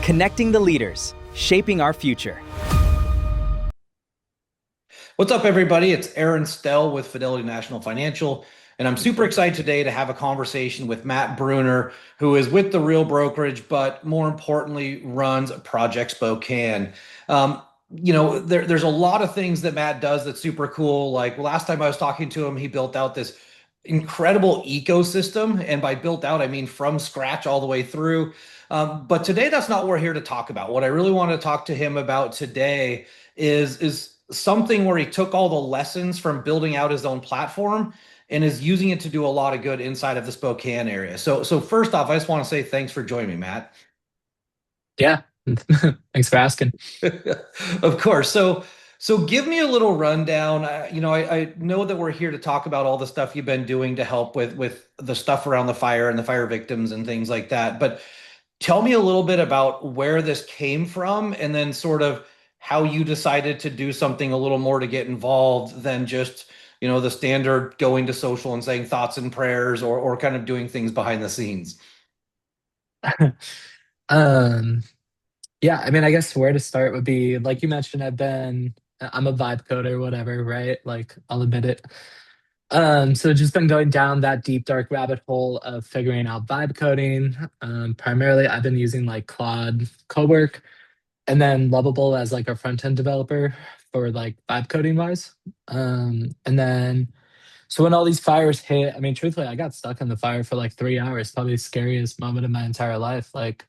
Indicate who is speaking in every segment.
Speaker 1: Connecting the leaders, shaping our future.
Speaker 2: What's up, everybody? It's Aaron Stell with Fidelity National Financial, and I'm super excited today to have a conversation with Matt Brunner, who is with the Real Brokerage, but more importantly, runs Project Spokane. There's a lot of things that Matt does that's super cool. Like last time I was talking to him, he built out this incredible ecosystem, and by built out, I mean from scratch all the way through. But today, that's not what we're here to talk about. What I really want to talk to him about today is something where he took all the lessons from building out his own platform and is using it to do a lot of good inside of the Spokane area. So first off, I just want to say thanks for joining me, Matt.
Speaker 3: Yeah. Thanks for asking.
Speaker 2: Of course. So give me a little rundown. I know that we're here to talk about all the stuff you've been doing to help with the stuff around the fire and the fire victims and things like that. But tell me a little bit about where this came from and then sort of how you decided to do something a little more to get involved than just, the standard going to social and saying thoughts and prayers or kind of doing things behind the scenes.
Speaker 3: Um, yeah, I mean, I guess where to start would be like you mentioned, I'm a vibe coder, whatever, right? Like I'll admit it. So just been going down that deep dark rabbit hole of figuring out vibe coding. Primarily I've been using like Claude Cowork and then Lovable as like a front end developer for like vibe coding wise. And then so when all these fires hit, I mean, truthfully, I got stuck in the fire for like 3 hours, probably the scariest moment of my entire life. Like,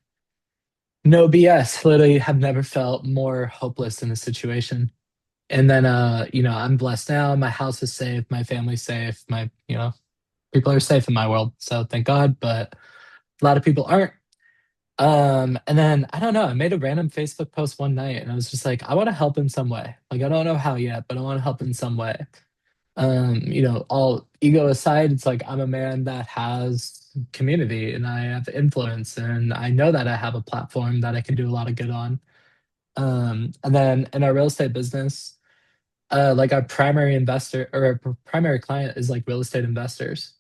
Speaker 3: no BS. Literally have never felt more hopeless in a situation. And then I'm blessed now. My house is safe, my family's safe, people are safe in my world. So thank God, but a lot of people aren't. And then I don't know, I made a random Facebook post one night and I was just like, I want to help in some way. Like I don't know how yet, but I want to help in some way. All ego aside, it's like I'm a man that has community and I have influence and I know that I have a platform that I can do a lot of good on. And then in our real estate business, like our primary investor or our primary client is like real estate investors.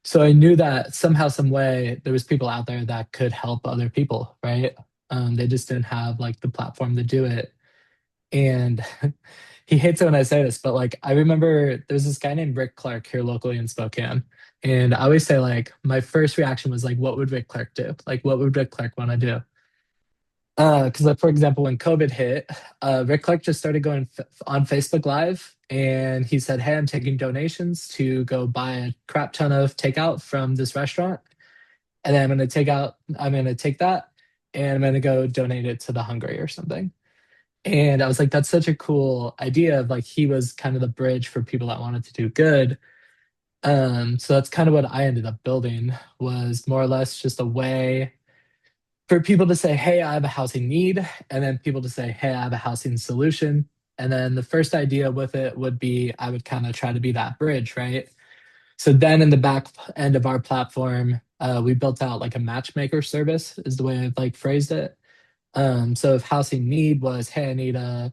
Speaker 3: So I knew that somehow, some way, there was people out there that could help other people, right? They just didn't have like the platform to do it. And he hates it when I say this, but like I remember there's this guy named Rick Clark here locally in Spokane. And I always say like my first reaction was like, what would Rick Clark do? Like what would Rick Clark want to do? Because like for example, when COVID hit, Rick Clark just started going on Facebook Live and he said, hey, I'm taking donations to go buy a crap ton of takeout from this restaurant. And then I'm gonna take that and I'm gonna go donate it to the hungry or something. And I was like, that's such a cool idea of like he was kind of the bridge for people that wanted to do good. So that's kind of what I ended up building was more or less just a way for people to say, hey, I have a housing need, and then people to say, hey, I have a housing solution. And then the first idea with it would be I would kind of try to be that bridge, right? So then in the back end of our platform, we built out like a matchmaker service, is the way I've like phrased it. So if housing need was, hey, I need a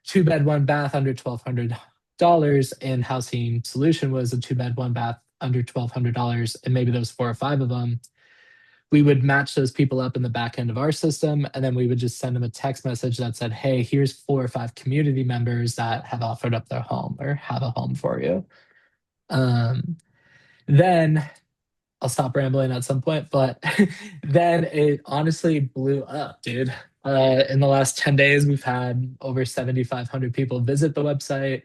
Speaker 3: 2 bed, 1 bath under $1,200, and housing solution was a 2 bed, 1 bath under $1,200, and maybe there was 4 or 5 of them, we would match those people up in the back end of our system, and then we would just send them a text message that said, hey, here's 4 or 5 community members that have offered up their home or have a home for you. Um, then I'll stop rambling at some point, but then it honestly blew up, dude. In the last 10 days, we've had over 7,500 people visit the website.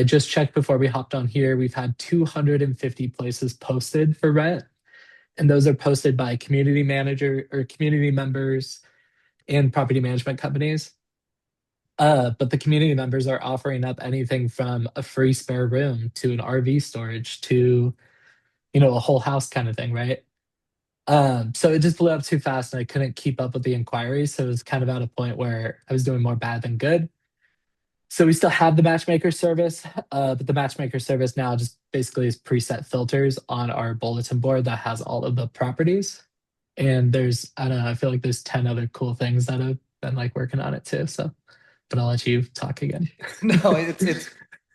Speaker 3: Just checked before we hopped on here. We've had 250 places posted for rent, and those are posted by community manager or community members and property management companies. But the community members are offering up anything from a free spare room to an RV storage to a whole house kind of thing, right? So it just blew up too fast and I couldn't keep up with the inquiries. So it was kind of at a point where I was doing more bad than good. So we still have the matchmaker service, but the matchmaker service now just basically is preset filters on our bulletin board that has all of the properties. And I don't know, I feel like there's 10 other cool things that have been like working on it too. So, but I'll let you talk again.
Speaker 2: No,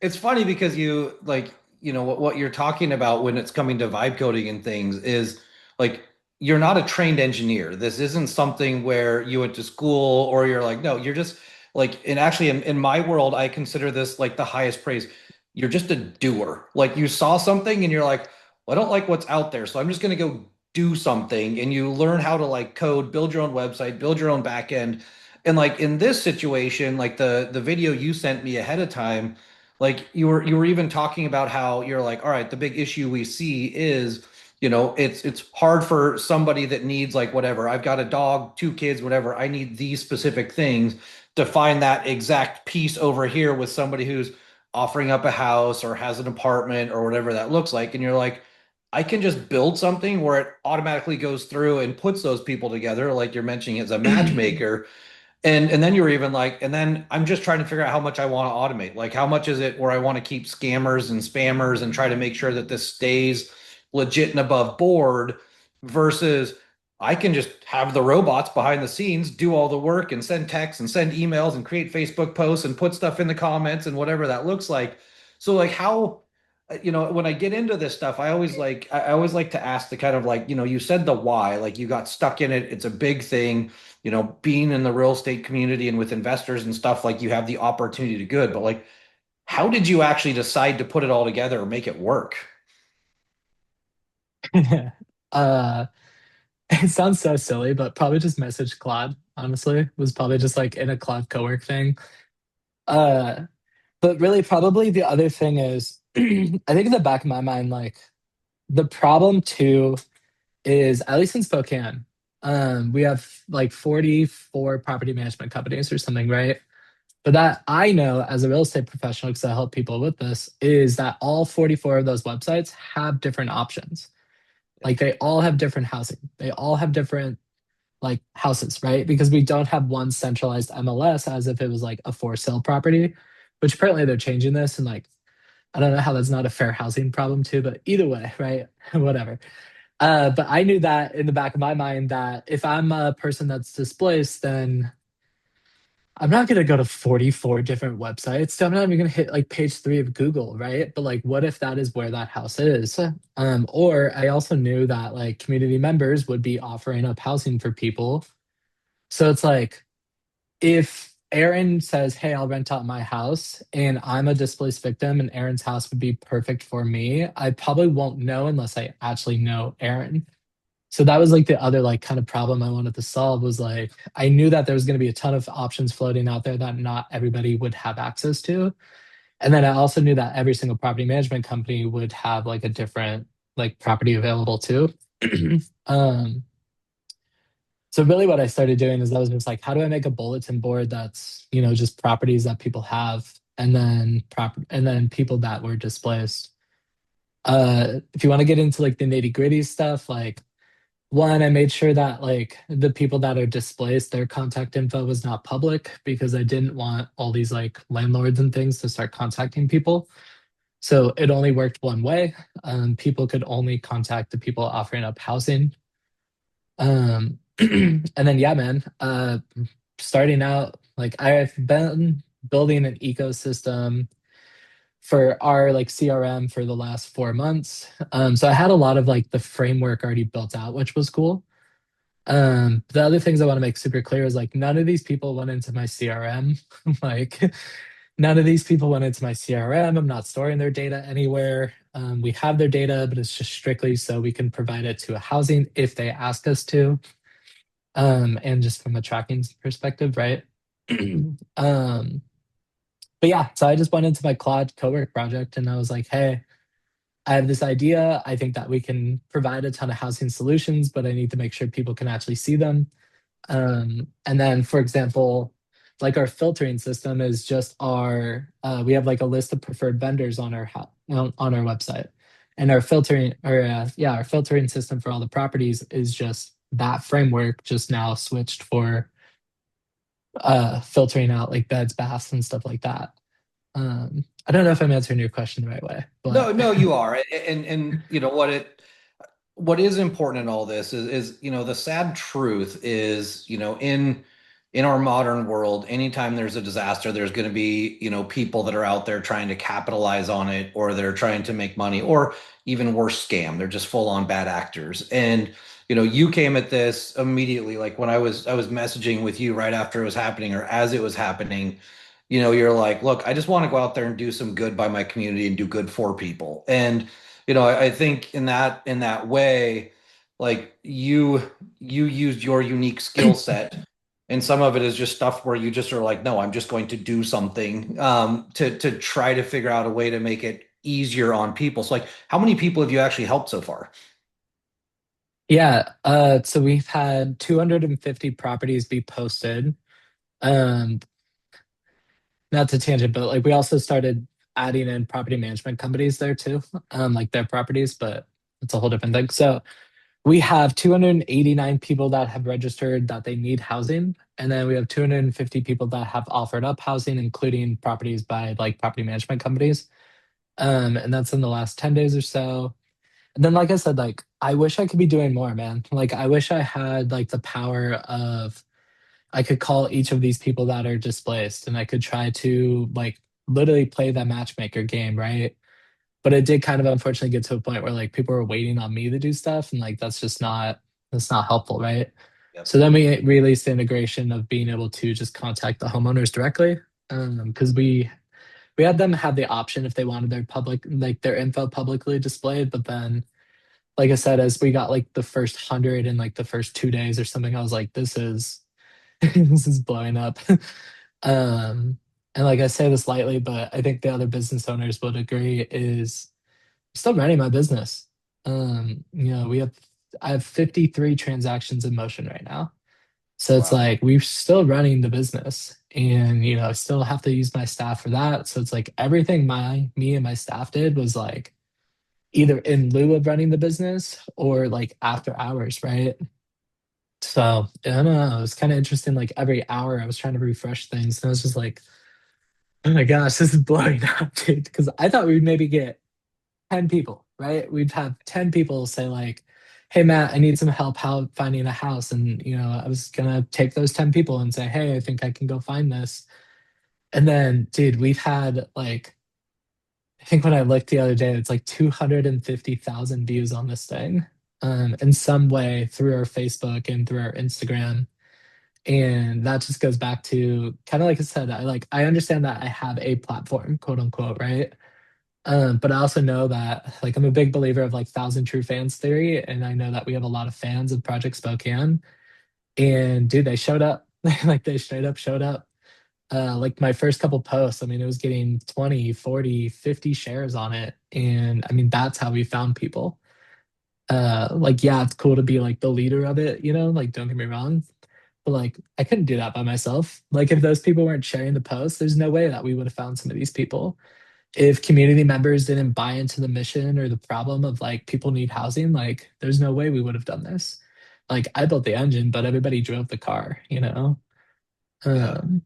Speaker 2: it's funny because you like, what you're talking about when it's coming to vibe coding and things is like you're not a trained engineer. This isn't something where you went to school or you're like, no, you're just like, and actually in my world, I consider this like the highest praise. You're just a doer. Like you saw something and you're like, well, I don't like what's out there. So I'm just going to go do something. And you learn how to like code, build your own website, build your own back end. And like in this situation, like the video you sent me ahead of time, like you were even talking about how you're like, all right, the big issue we see is it's hard for somebody that needs like whatever. I've got a dog, two kids, whatever. I need these specific things to find that exact piece over here with somebody who's offering up a house or has an apartment or whatever that looks like. And you're like, I can just build something where it automatically goes through and puts those people together, like you're mentioning as a matchmaker. And then you were even like, and then I'm just trying to figure out how much I want to automate. Like how much is it where I want to keep scammers and spammers and try to make sure that this stays legit and above board versus I can just have the robots behind the scenes do all the work and send texts and send emails and create Facebook posts and put stuff in the comments and whatever that looks like. So like how when I get into this stuff, I always like to ask the kind of like, you said the why, like you got stuck in it. It's a big thing, being in the real estate community and with investors and stuff, like you have the opportunity to good, but like, how did you actually decide to put it all together or make it work?
Speaker 3: uh it sounds so silly, but probably just message Claude, honestly. Was probably just like in a Claude cowork thing. Uh but really probably the other thing is I think in the back of my mind, like the problem too is at least in Spokane, we have like 44 property management companies or something, right? But that I know as a real estate professional, because I help people with this, is that all 44 of those websites have different options. Like they all have different housing. They all have different like houses, right? Because we don't have one centralized MLS as if it was like a for sale property, which apparently they're changing this. And like, I don't know how that's not a fair housing problem too, but either way, right? Whatever. But I knew that in the back of my mind that if I'm a person that's displaced, then I'm not gonna go to 44 different websites. I'm not even gonna hit like page three of Google, right? But like, what if that is where that house is? Or I also knew that like community members would be offering up housing for people. So it's like if Aaron says, "Hey, I'll rent out my house," and I'm a displaced victim, and Aaron's house would be perfect for me, I probably won't know unless I actually know Aaron. So that was like the other like kind of problem I wanted to solve was like I knew that there was going to be a ton of options floating out there that not everybody would have access to. And then I also knew that every single property management company would have like a different like property available too. um so really what I started doing is I was just like, how do I make a bulletin board that's, just properties that people have and then people that were displaced. If you want to get into like the nitty-gritty stuff, like one, I made sure that like the people that are displaced, their contact info was not public because I didn't want all these like landlords and things to start contacting people. So it only worked one way. People could only contact the people offering up housing. And then yeah, man, starting out, like I've been building an ecosystem for our like CRM for the last 4 months. So I had a lot of like the framework already built out, which was cool. The other things I want to make super clear is like none of these people went into my CRM. Like none of these people went into my CRM. I'm not storing their data anywhere. We have their data, but it's just strictly so we can provide it to a housing if they ask us to. And just from a tracking perspective, right? um, but yeah, so I just went into my Claude cowork project and I was like, hey, I have this idea. I think that we can provide a ton of housing solutions, but I need to make sure people can actually see them. And then, for example, like our filtering system is just we have like a list of preferred vendors on on our website, and our filtering system for all the properties is just that framework, just now switched for filtering out like beds, baths, and stuff like that. I don't know if I'm answering your question the right way,
Speaker 2: No,
Speaker 3: but
Speaker 2: no, you are. And what is important in all this is the sad truth is, in in our modern world, anytime there's a disaster, there's going to be, people that are out there trying to capitalize on it, or they're trying to make money, or even worse, scam. They're just full on bad actors. And, you came at this immediately, like when I was messaging with you right after it was happening or as it was happening, you're like, look, I just want to go out there and do some good by my community and do good for people. And, I think in that way, like you used your unique skill set, and some of it is just stuff where you just are like, no, I'm just going to do something, to try to figure out a way to make it easier on people. So, like, how many people have you actually helped so far?
Speaker 3: Yeah, so we've had 250 properties be posted. Um, Not to tangent, but like we also started adding in property management companies there too, like their properties, but it's a whole different thing. So we have 289 people that have registered that they need housing, and then we have 250 people that have offered up housing, including properties by like property management companies. And that's in the last 10 days or so. And then, like I said, like I wish I could be doing more, man. Like I wish I had like the power of I could call each of these people that are displaced and I could try to like literally play that matchmaker game, right? But it did kind of unfortunately get to a point where like people were waiting on me to do stuff and like that's not helpful, right?
Speaker 2: Yep.
Speaker 3: So then we released the integration of being able to just contact the homeowners directly. Because we had them have the option if they wanted their public like their info publicly displayed, but then like I said, as we got like the first 100 in like the first 2 days or something, I was like, this is this is blowing up. Um, and like I say this lightly, but I think the other business owners would agree is I'm still running my business. I have 53 transactions in motion right now. So it's
Speaker 2: Wow.
Speaker 3: like we're still running the business and I still have to use my staff for that. So it's like everything me and my staff did was like either in lieu of running the business or like after hours, right? So I don't know. It was kind of interesting. Like every hour, I was trying to refresh things, and I was just like, "Oh my gosh, this is blowing up, dude!" Because I thought we'd maybe get 10 people, right? We'd have 10 people say like, "Hey, Matt, I need some help how finding a house," and I was gonna take those 10 people and say, "Hey, I think I can go find this." And then, dude, we've had like, I think when I looked the other day, it's like 250,000 views on this thing, in some way through our Facebook and through our Instagram. And that just goes back to kind of like I said, I understand that I have a platform, quote unquote, right? But I also know that like I'm a big believer of like thousand true fans theory, and I know that we have a lot of fans of Project Spokane. And dude, they showed up. Like they straight up showed up. Like my first couple posts, I mean, it was getting 20, 40, 50 shares on it. And I mean, that's how we found people. Like, yeah, it's cool to be like the leader of it, like don't get me wrong. But like I couldn't do that by myself. Like if those people weren't sharing the post, there's no way that we would have found some of these people. If community members didn't buy into the mission or the problem of like people need housing, like there's no way we would have done this. Like I built the engine, but everybody drove the car.
Speaker 2: Yeah.
Speaker 3: Um,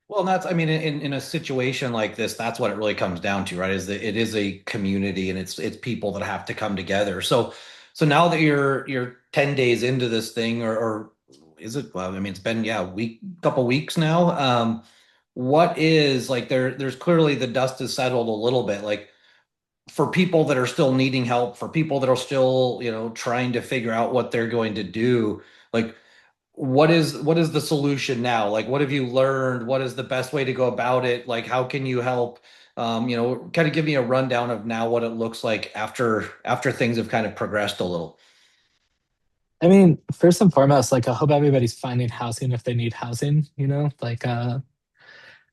Speaker 2: Well, and that's, I mean, in a situation like this, that's what it really comes down to, right? Is that it is a community, and it's people that have to come together. So now that you're 10 days into this thing, or is it, well, I mean, it's been, yeah, a week, couple weeks now. What is like there's clearly the dust has settled a little bit. Like, for people that are still needing help, for people that are still, trying to figure out what they're going to do, like, what is the solution now? Like, what have you learned? What is the best way to go about it? Like, how can you help? Kind of give me a rundown of now what it looks like after things have kind of progressed a little.
Speaker 3: I mean, first and foremost, like I hope everybody's finding housing if they need housing. Like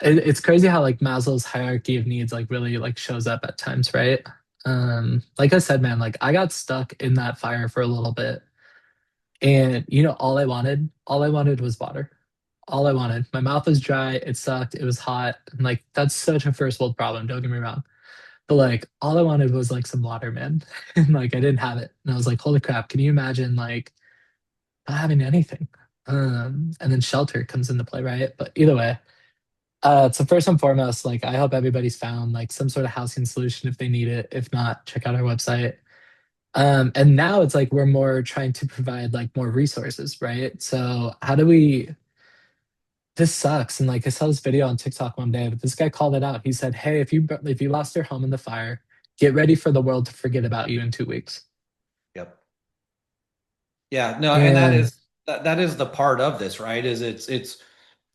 Speaker 3: it's crazy how like Maslow's hierarchy of needs like really like shows up at times, right? Like I said, man, like I got stuck in that fire for a little bit. And all I wanted was water. All I wanted. My mouth was dry, it sucked, it was hot. And like that's such a first world problem, don't get me wrong. But like all I wanted was like some water, man. And like I didn't have it. And I was like, holy crap, can you imagine like not having anything? And then shelter comes into play, right? But either way, so first and foremost, like I hope everybody's found like some sort of housing solution if they need it. If not, check out our website. And now it's like we're more trying to provide like more resources, right? So how do we this sucks. And like I saw this video on TikTok one day, but this guy called it out. He said, "Hey, if you lost your home in the fire, get ready for the world to forget about you in 2 weeks."
Speaker 2: Yep. Yeah, no, and
Speaker 3: And
Speaker 2: that is the part of this, right? Is it's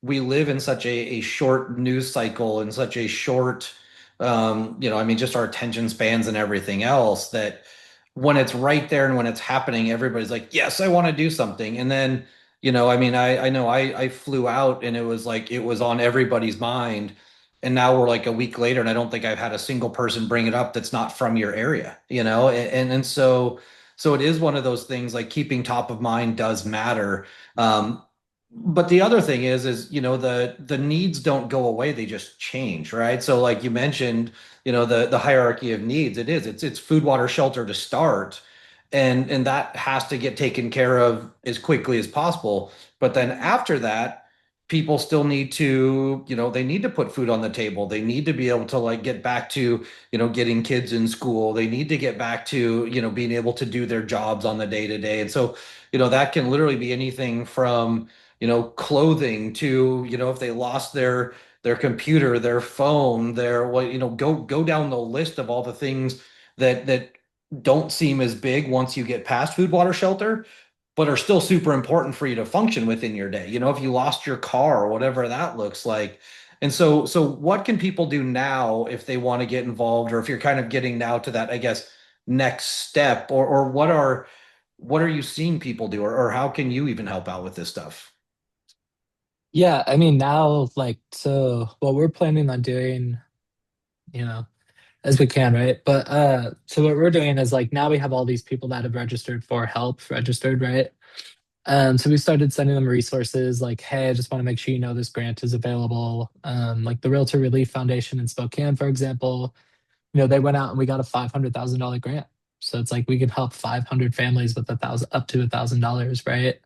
Speaker 2: we live in such a short news cycle and such a short I mean just our attention spans and everything else that when it's right there and when it's happening, everybody's like, yes, I want to do something. And then, I mean, I know I flew out and it was like it was on everybody's mind. And now we're like a week later, and I don't think I've had a single person bring it up that's not from your area, and so it is one of those things like keeping top of mind does matter. But the other thing is the needs don't go away, they just change, right? So like you mentioned, the hierarchy of needs, it's food, water, shelter to start, and that has to get taken care of as quickly as possible. But then after that, people still need to, they need to put food on the table, they need to be able to like get back to, getting kids in school, they need to get back to, being able to do their jobs on the day to day. And so, that can literally be anything from, clothing to, if they lost their computer, their phone, their what, go down the list of all the things that don't seem as big once you get past food, water, shelter, but are still super important for you to function within your day. If you lost your car or whatever that looks like. And so what can people do now if they want to get involved, or if you're kind of getting now to that, I guess, next step, or what are you seeing people do, or how can you even help out with this stuff?
Speaker 3: yeah, I mean, now, like, so what we're planning on doing, you know, as we can, right? But so what we're doing is like now we have all these people that have registered for help, registered, right? So we started sending them resources like, hey, I just want to make sure you know this grant is available. Like the Realtor Relief Foundation in Spokane, for example, they went out and we got a $500,000 grant. So it's like we can help 500 families with up to $1,000, right?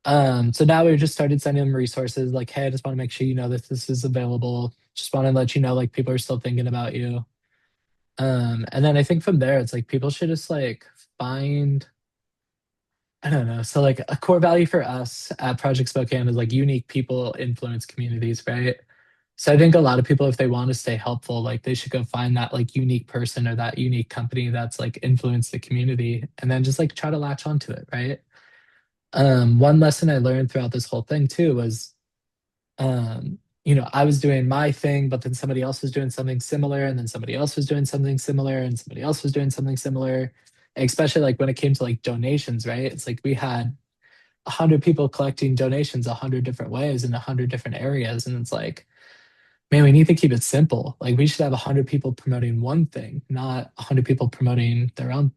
Speaker 3: So now we just started sending them resources like, hey, I just want to make sure you know that this is available. Just want to let you know like people are still thinking about you. And then I think from there, it's like people should just like find, I don't know. So like a core value for us at Project Spokane is like unique people influence communities, right? So I think a lot of people, if they want to stay helpful, like they should go find that like unique person or that unique company that's like influenced the community and then just like try to latch onto it, right? One lesson I learned throughout this whole thing too was I was doing my thing, but then somebody else was doing something similar, and then somebody else was doing something similar, and somebody else was doing something similar. Especially like when it came to like donations, right? It's like we had 100 people collecting donations 100 different ways in 100 different areas, and it's like, man, we need to keep it simple. Like we should have 100 people promoting one thing, not 100 people promoting their own,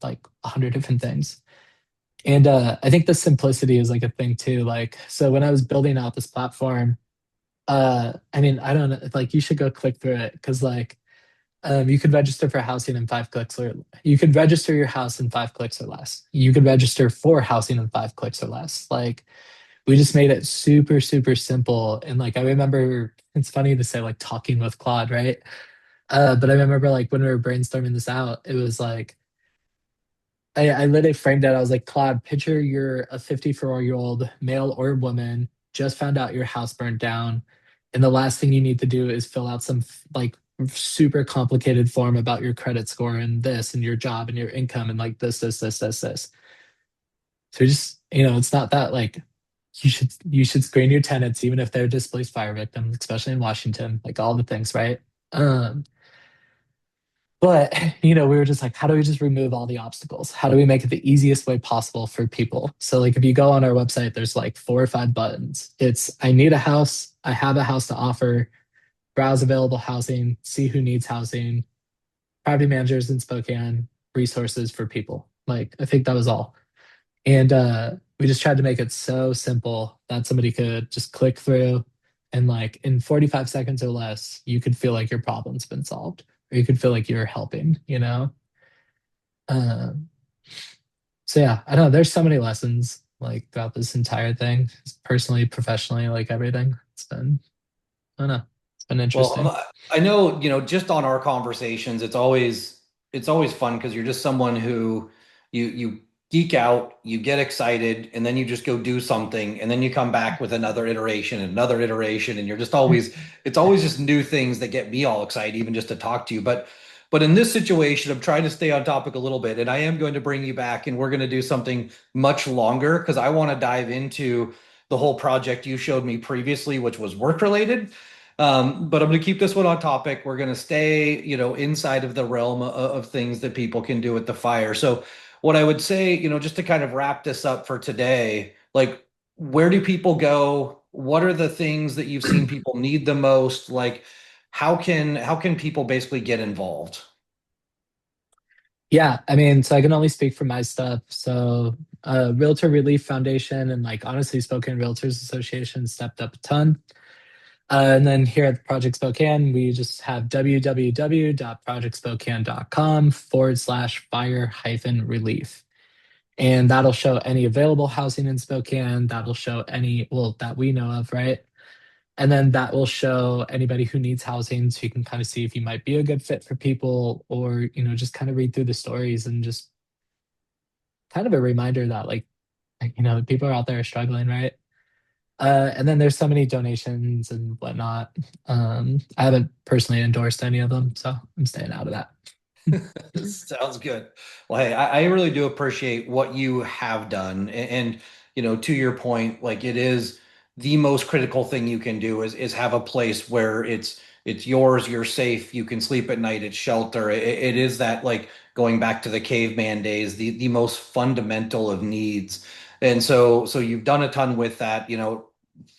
Speaker 3: like 100 different things. And I think the simplicity is like a thing too. Like, so when I was building out this platform, I mean, I don't know, like you should go click through it because like you could register for housing in 5 clicks, or you could register your house in 5 clicks or less. You could register for housing in 5 clicks or less. Like we just made it super, super simple. And like I remember it's funny to say like talking with Claude, right? But I remember like when we were brainstorming this out, it was like I literally framed it. I was like, Claude, picture you're a 54-year-old male or woman, just found out your house burned down. And the last thing you need to do is fill out some like super complicated form about your credit score and this and your job and your income and like this. So just, it's not that like you should screen your tenants even if they're displaced fire victims, especially in Washington, like all the things, right? Um, but, we were just like, how do we just remove all the obstacles? How do we make it the easiest way possible for people? So, like, if you go on our website, there's like 4 or 5 buttons. It's I need a house, I have a house to offer, browse available housing, see who needs housing, property managers in Spokane, resources for people. Like, I think that was all. And we just tried to make it so simple that somebody could just click through and like in 45 seconds or less, you could feel like your problem's been solved or you could feel like you're helping. Um, so yeah, I don't know. There's so many lessons like throughout this entire thing, personally, professionally, like everything. I don't know, it's been
Speaker 2: Well,
Speaker 3: interesting.
Speaker 2: I know, just on our conversations, it's always fun because you're just someone who you geek out, you get excited, and then you just go do something, and then you come back with another iteration, and you're just always it's always just new things that get me all excited, even just to talk to you. But in this situation, I'm trying to stay on topic a little bit, and I am going to bring you back, and we're going to do something much longer because I want to dive into the whole project you showed me previously, which was work related. But I'm going to keep this one on topic. We're going to stay, inside of the realm of things that people can do at the fire. So what I would say, just to kind of wrap this up for today, like where do people go? What are the things that you've seen people need the most? Like how can people basically get involved?
Speaker 3: Yeah, I mean, so I can only speak for my stuff. So, Realtor Relief Foundation and like honestly, Spokane Realtors Association stepped up a ton. And then here at Project Spokane, we just have www.projectspokane.com/fire-relief. And that'll show any available housing in Spokane. That'll show any, well, that we know of, right? And then that will show anybody who needs housing so you can kind of see if you might be a good fit for people or, just kind of read through the stories and just kind of a reminder that people are out there struggling, right? And then there's so many donations and whatnot. I haven't personally endorsed any of them, so I'm staying out of that.
Speaker 2: Sounds good. Well, hey, I really do appreciate what you have done. And, to your point, like it is the most critical thing you can do is have a place where it's yours, you're safe, you can sleep at night, it's shelter. It is that like going back to the caveman days, the most fundamental of needs. And so you've done a ton with that,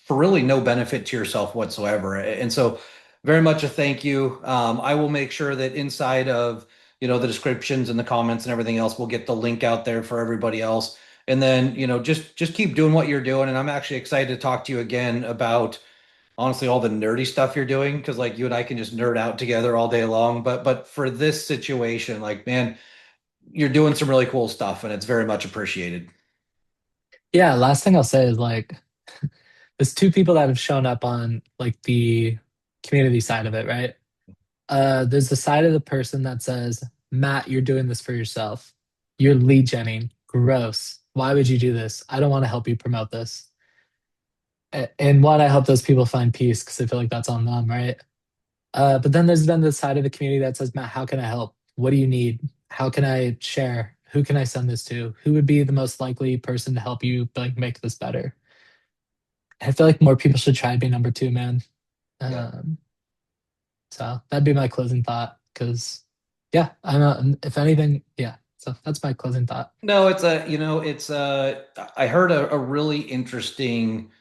Speaker 2: for really no benefit to yourself whatsoever. And so very much a thank you. I will make sure that inside of the descriptions and the comments and everything else. We'll get the link out there for everybody else. And then, just keep doing what you're doing. And I'm actually excited to talk to you again about honestly all the nerdy stuff you're doing because like you and I can just nerd out together all day long. But for this situation, like man, you're doing some really cool stuff and it's very much appreciated.
Speaker 3: Yeah, last thing I'll say is like there's two people that have shown up on like the community side of it, right? There's the side of the person that says, Matt, you're doing this for yourself. You're lead genning. Gross. Why would you do this? I don't want to help you promote this. And one, I hope those people find peace because I feel like that's on them, right? But then there's been the side of the community that says, Matt, how can I help? What do you need? How can I share? Who can I send this to? Who would be the most likely person to help you like make this better? I feel like more people should try to be number two, man.
Speaker 2: Yeah.
Speaker 3: Um, so that'd be my closing thought. Because yeah, I'm if anything, yeah. So that's my closing thought.
Speaker 2: No, I heard a really interesting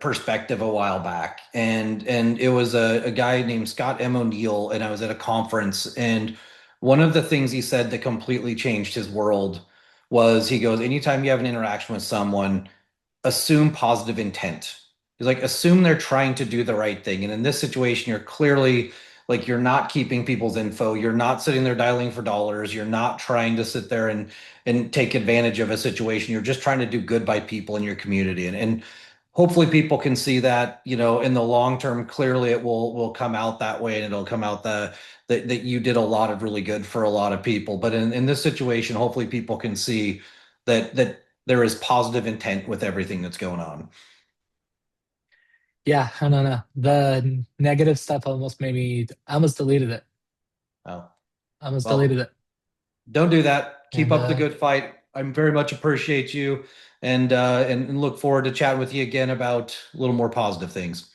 Speaker 2: perspective a while back, and it was a guy named Scott M. O'Neill, and I was at a conference, and one of the things he said that completely changed his world was he goes, anytime you have an interaction with someone, assume positive intent. He's like, assume they're trying to do the right thing. And in this situation, you're clearly like, you're not keeping people's info. You're not sitting there dialing for dollars. You're not trying to sit there and take advantage of a situation. You're just trying to do good by people in your community. And hopefully people can see that, in the long term, clearly it will come out that way and it'll come out that you did a lot of really good for a lot of people. But in this situation, hopefully people can see that there is positive intent with everything that's going on.
Speaker 3: Yeah, I don't know. The negative stuff almost made me. I almost deleted it.
Speaker 2: Oh,
Speaker 3: I almost deleted
Speaker 2: well,
Speaker 3: it.
Speaker 2: don't do that. Keep
Speaker 3: And
Speaker 2: up the good fight. I very much appreciate you and look forward to chatting with you again about a little more positive things.